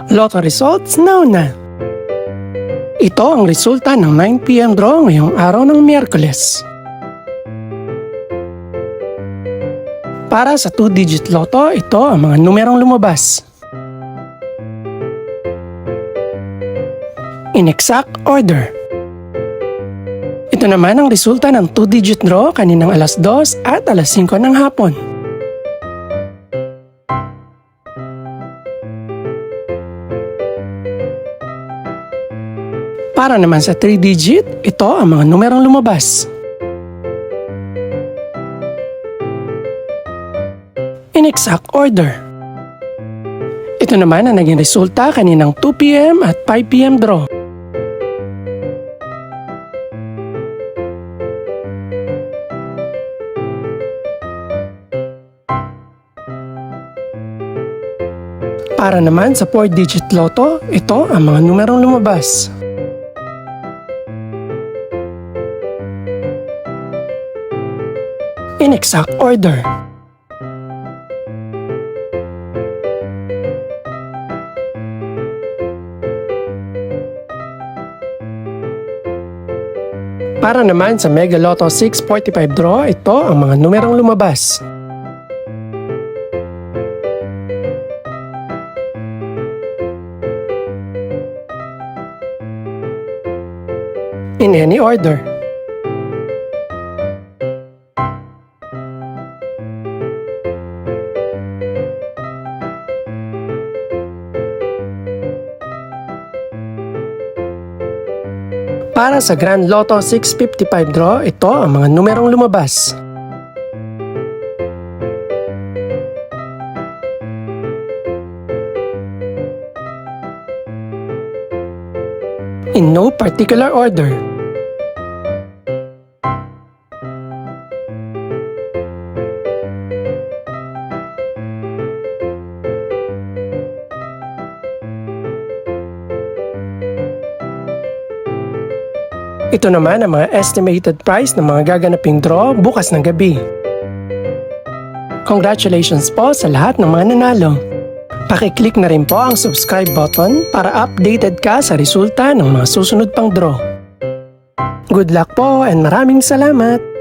Lotto results now na. Ito ang resulta ng 9 PM draw ngayong araw ng Miyerkules. Para sa 2-digit lotto, ito ang mga numerong lumabas. In exact order. Ito naman ang resulta ng 2-digit draw kaninang alas 2 at alas 5 ng hapon. Para naman sa 3-digit, ito ang mga numerong lumabas. In exact order. Ito naman ang naging resulta kaninang 2 PM at 5 PM draw. Para naman sa 4-digit lotto, ito ang mga numerong lumabas. In exact order. Para naman sa Mega Lotto 645 draw, ito ang mga numerong lumabas. In any order. Para sa Grand Lotto 655 draw, ito ang mga numerong lumabas. In no particular order. Ito naman ang mga estimated price ng mga gaganaping draw bukas ng gabi. Congratulations po sa lahat ng mga nanalo. Pakiclick na rin po ang subscribe button para updated ka sa resulta ng mga susunod pang draw. Good luck po and maraming salamat!